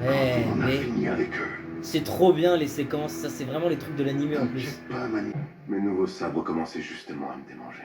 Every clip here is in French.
Ouais, On a mais fini avec eux. c'est trop bien les séquences, ça c'est vraiment les trucs de l'animé en plus. T'inquiète pas, Mani. Mes nouveaux sabres commençaient justement à me démanger.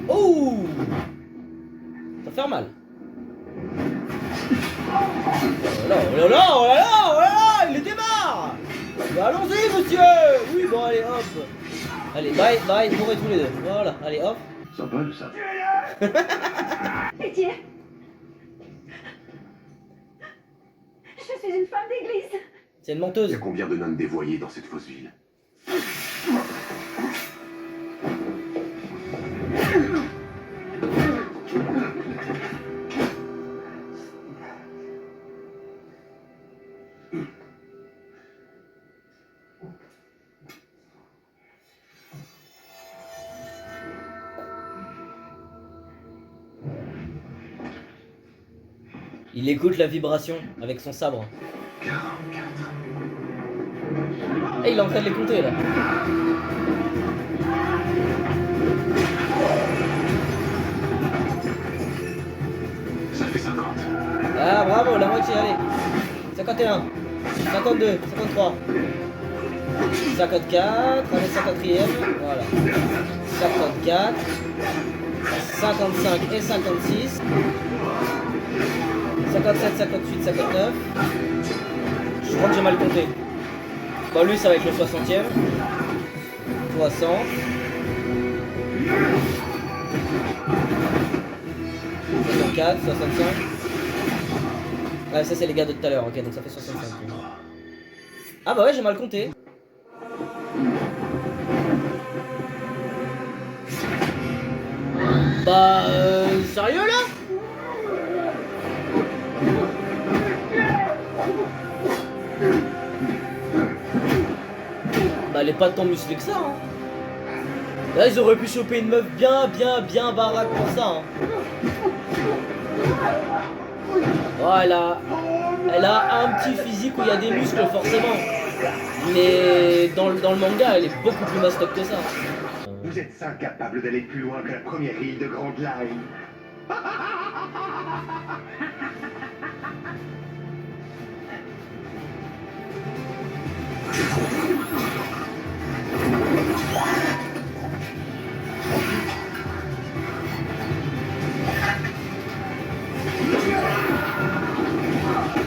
Oh, ça fait mal. Oh là là, oh là là, oh là là, oh là là, il les démarre. Bah, allons-y monsieur. Oui bon allez hop. Allez bye bye, mourrez tous les deux. Voilà, allez hop. Sympa, ça. Pitié. Je suis une femme d'église. C'est une Il y menteuse. a combien de nonnes dévoyées dans cette fausse ville? Il écoute la vibration avec son sabre. 44. Et il est en train de les compter là. Ça fait 50. Ah bravo, la moitié, allez. 51, 52, 53, 54, allez 54ème, voilà. 54, 55 et 56, 57, 58, 59. Je crois que j'ai mal compté. Bah lui ça va être le 60ème. 60. 64, 65. Ouais, ça c'est les gars de tout à l'heure, ok, donc ça fait 65. Ah bah ouais, j'ai mal compté. Bah sérieux là? Bah elle est pas tant musclée que ça hein. Là ils auraient pu choper une meuf bien baraque pour ça hein. Voilà. Elle a un petit physique où il y a des muscles forcément. Mais dans le manga elle est beaucoup plus mastoc que ça. Vous êtes incapables d'aller plus loin que la première île de Grand Line.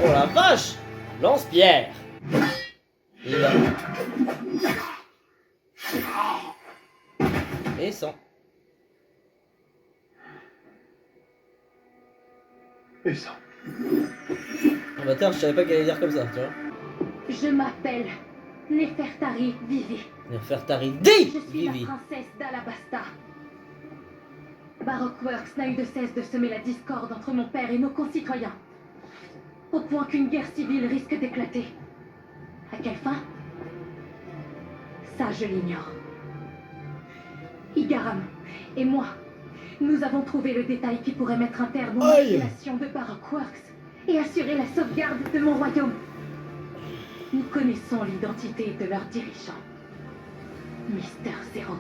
Oh la vache! Lance-pierre! Et là. Et 100. Et ça. Oh bah tiens, je savais pas qu'elle allait dire comme ça, tu vois. Je m'appelle Nefertari Vivi. Nefertari Je suis Vivi. la princesse d'Alabasta. Baroque Works n'a eu de cesse de semer la discorde entre mon père et nos concitoyens. Au point qu'une guerre civile risque d'éclater. À quelle fin? Ça, je l'ignore. Igaram et moi, nous avons trouvé le détail qui pourrait mettre un terme aux machinations de Baroque Works et assurer la sauvegarde de mon royaume. Nous connaissons l'identité de leur dirigeant, Mister Zero.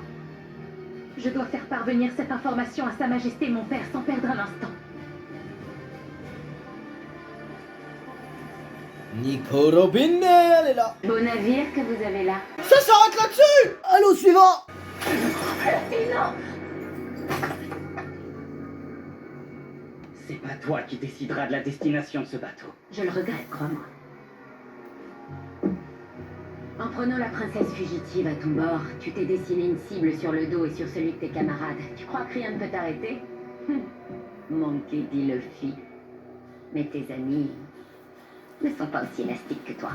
Je dois faire parvenir cette information à Sa Majesté mon père sans perdre un instant. Nico Robin, elle est là. Beau navire que vous avez là. Ça s'arrête là-dessus. Allô, suivant. Et non! C'est pas toi qui décideras de la destination de ce bateau. Je le regrette, crois-moi. En prenant la princesse fugitive à ton bord, tu t'es dessiné une cible sur le dos et sur celui de tes camarades. Tu crois que rien ne peut t'arrêter? Monkey D. Luffy. Mais tes amis ne sont pas aussi élastiques que toi.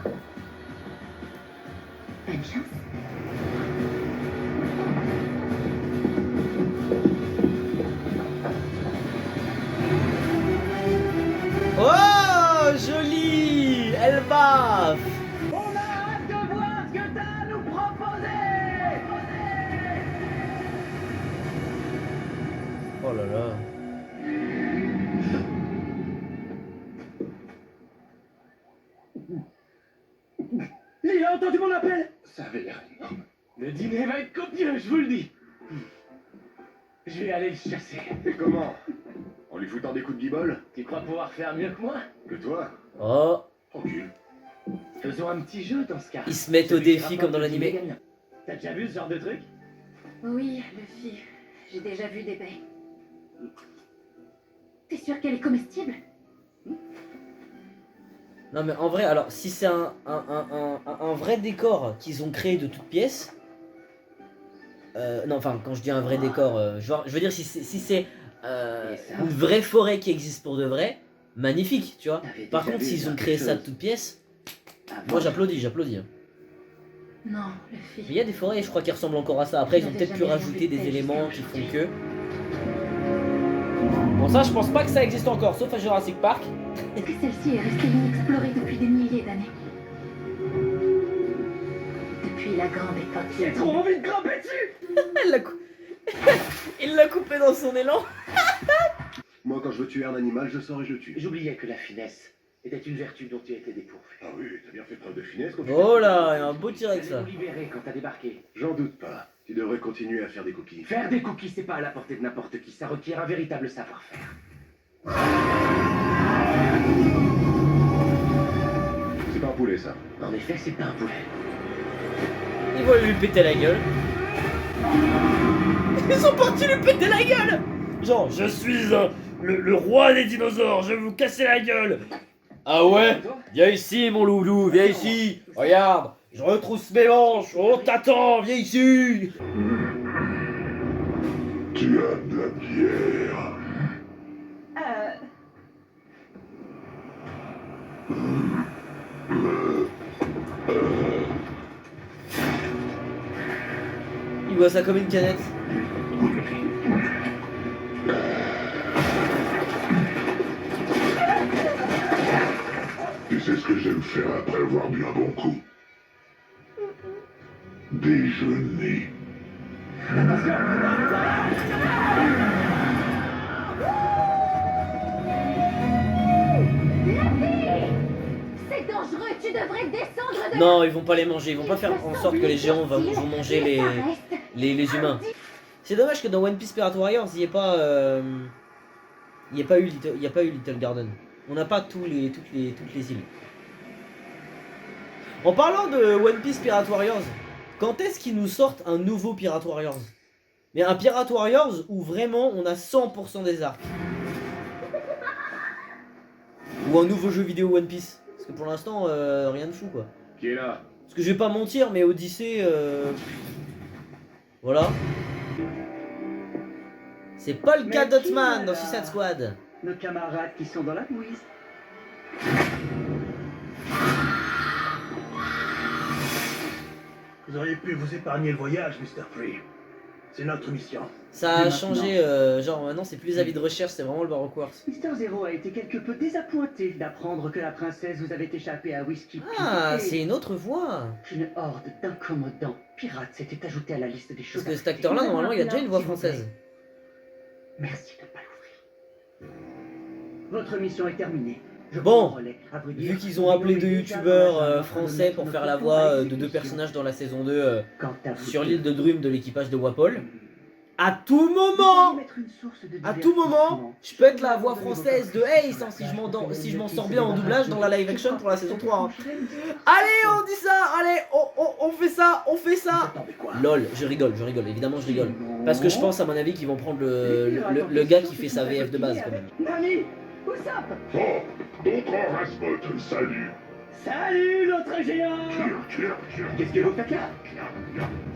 Bonne chance. Oh, joli. Elle baffe. On a hâte de voir ce que t'as à nous proposer. Oh là là. Il a entendu mon appel. Ça avait l'air énorme. Le dîner va être copieux, je vous le dis. Je vais aller le chasser. Et comment? En lui foutant des coups de guibole? Tu crois pouvoir faire mieux que moi? Que toi? Oh. Tranquille. Faisons un petit jeu dans ce cas. Ils se mettent au Celui qui défi rapporte comme dans le l'animé. dîner gagnant. T'as déjà vu ce genre de truc? Oui, Luffy. J'ai déjà vu des baies. T'es sûr qu'elle est comestible? Non mais en vrai, alors si c'est un vrai décor qu'ils ont créé de toutes pièces, non enfin quand je dis un vrai décor, je veux dire si c'est une vraie forêt qui existe pour de vrai, magnifique, tu vois. Par contre s'ils ont créé ça de toutes pièces, moi j'applaudis. Non, Luffy. Mais il y a des forêts, je crois, qui ressemblent encore à ça. Après ils ont peut-être pu rajouter des éléments qui font que... Bon ça je pense pas que ça existe encore, sauf à Jurassic Park. Que celle-ci est restée inexplorée depuis des milliers d'années. Depuis la grande époque. J'ai trop envie de grimper dessus. Il l'a coupé dans son élan. Moi, quand je veux tuer un animal, je sors et je tue. J'oubliais que la finesse était une vertu dont tu étais dépourvu. Ah oui, t'as bien fait preuve de finesse quand tu... Oh là, il y a un beau T-Rex Tu allais ça. nous libérer quand t'as débarqué. J'en doute pas. Tu devrais continuer à faire des cookies. Faire des cookies, c'est pas à la portée de n'importe qui. Ça requiert un véritable savoir-faire. C'est pas un poulet, ça. En effet, c'est pas un poulet. Ils vont lui péter la gueule. Ils sont partis lui péter la gueule. Genre, je suis le roi des dinosaures, je vais vous casser la gueule. Ah ouais? Viens ici mon loulou, viens ici. Regarde, je retrousse mes manches, on t'attend, viens ici. Tu as de la bière. Il voit ça comme une canette. Tu sais ce que j'aime faire après avoir bu un bon coup? Déjeuner. C'est dangereux, tu devrais descendre de... Non, ils vont pas les manger, ils vont pas faire en sorte que les géants vont manger les humains. C'est dommage que dans One Piece Pirate Warriors, il n'y ait pas eu Little Garden. On n'a pas toutes les îles. En parlant de One Piece Pirate Warriors, quand est-ce qu'ils nous sortent un nouveau Pirate Warriors? Mais un Pirate Warriors où vraiment on a 100% des arcs. Ou un nouveau jeu vidéo One Piece. Parce que pour l'instant, rien de fou quoi. Qui est là? Parce que je vais pas mentir, mais Odyssey, voilà. C'est pas le cas d'Hotman dans Suicide Squad. Nos camarades qui sont dans la mouise. Vous auriez pu vous épargner le voyage, Mr. Free. C'est notre mission. Ça a Mais changé, genre maintenant c'est plus les avis de recherche, c'est vraiment le Baroque Wars. Mister Zero a été quelque peu désappointé d'apprendre que la princesse vous avait échappé à Whiskey. Ah, et c'est une autre voix. qu'une horde d'incommodants pirates s'était ajoutée à la liste des choses. Parce que cet acteur-là, normalement, il a déjà une voix française. Merci de ne pas l'ouvrir. Votre mission est terminée. Je Bon, prends le relais. À vrai dire, Vu qu'ils ont appelé deux vous youtubeurs déjà dans français pour faire la voix de deux personnages dans la saison 2 Quant à vous sur deux, l'île de Drum de l'équipage de Wapol, à tout moment, à tout moment, je peux être la voix française de Ace hein, si je m'en sors bien en doublage dans la live action pour la saison 3. Hein. Allez, on dit ça, allez, on fait ça, on fait ça. Lol, je rigole, évidemment je rigole. Parce que je pense à mon avis qu'ils vont prendre le gars qui fait sa VF de base quand même. Nani, Usopp. Oh, d'autres Rasputin, salut. Salut l'autre géant. Qu'est-ce que vous faites là?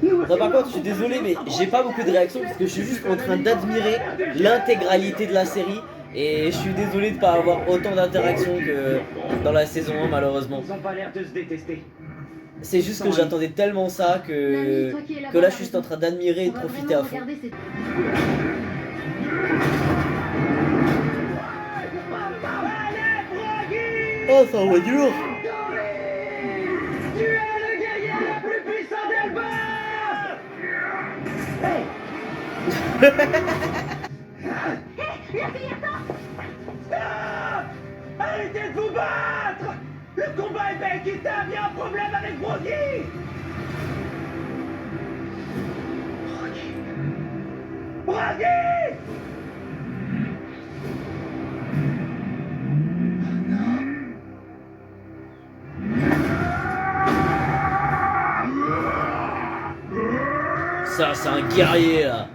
Non par contre je suis désolé mais j'ai pas beaucoup de réactions parce que je suis juste en train d'admirer l'intégralité de la série et je suis désolé de pas avoir autant d'interactions que dans la saison 1 malheureusement. Ils ont pas l'air de se détester. C'est juste que j'attendais tellement ça que là je suis juste en train d'admirer et de profiter à fond. Oh ça envoie du lourd. Tu es le guerrier le plus puissant d'Elbaf. Hey. La fille, attends! Stop! Arrêtez de vous battre! Le combat est bien équitable, il y a un problème avec Brody! Brody! Ça, c'est un guerrier là.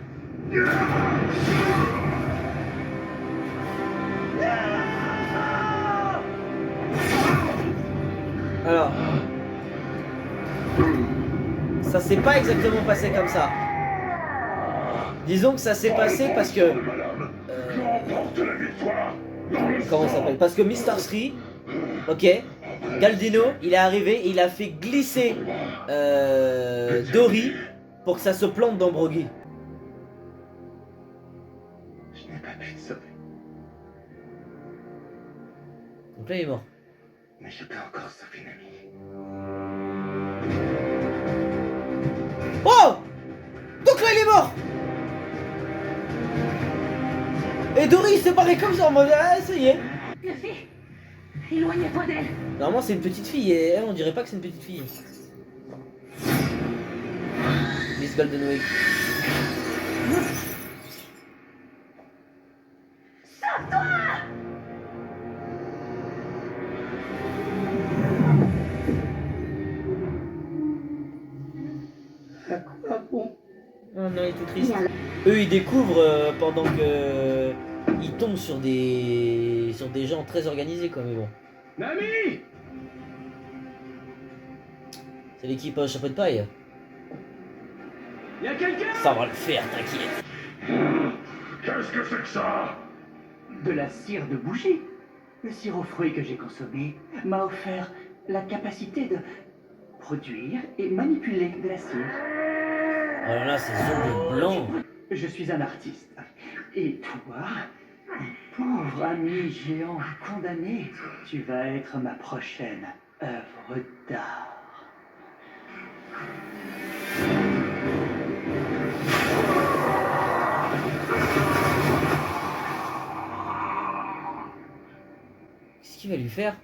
Alors, ça s'est pas exactement passé comme ça. Disons que ça s'est passé parce que comment ça s'appelle? Parce que Mr. 3, ok, Galdino, il est arrivé et il a fait glisser Dory pour que ça se plante dans Broggy. Je n'ai pas pu te sauver, Donc là il est mort. mais je peux encore sauver une amie. Oh! Donc là il est mort! Et Dory il s'est barré comme ça en mode ah ça y est. Luffy, éloignez-toi d'elle. Normalement c'est une petite fille et elle on dirait pas que c'est une petite fille. Miss Golden Week. À quoi bon? Oh non, il est tout triste. Eux ils découvrent pendant que ils tombent sur des gens très organisés quoi, mais bon. Nami! C'est l'équipe chapeau de paille. Y'a quelqu'un? Ça va le faire, t'inquiète. Qu'est-ce que c'est que ça? De la cire de bougie. Le sirop aux fruits que j'ai consommé m'a offert la capacité de produire et manipuler de la cire. Oh là là, ces ongles blancs. Je suis un artiste. Et toi, pauvre ami géant condamné, tu vas être ma prochaine œuvre d'art. Qu'est-ce qu'il va lui faire?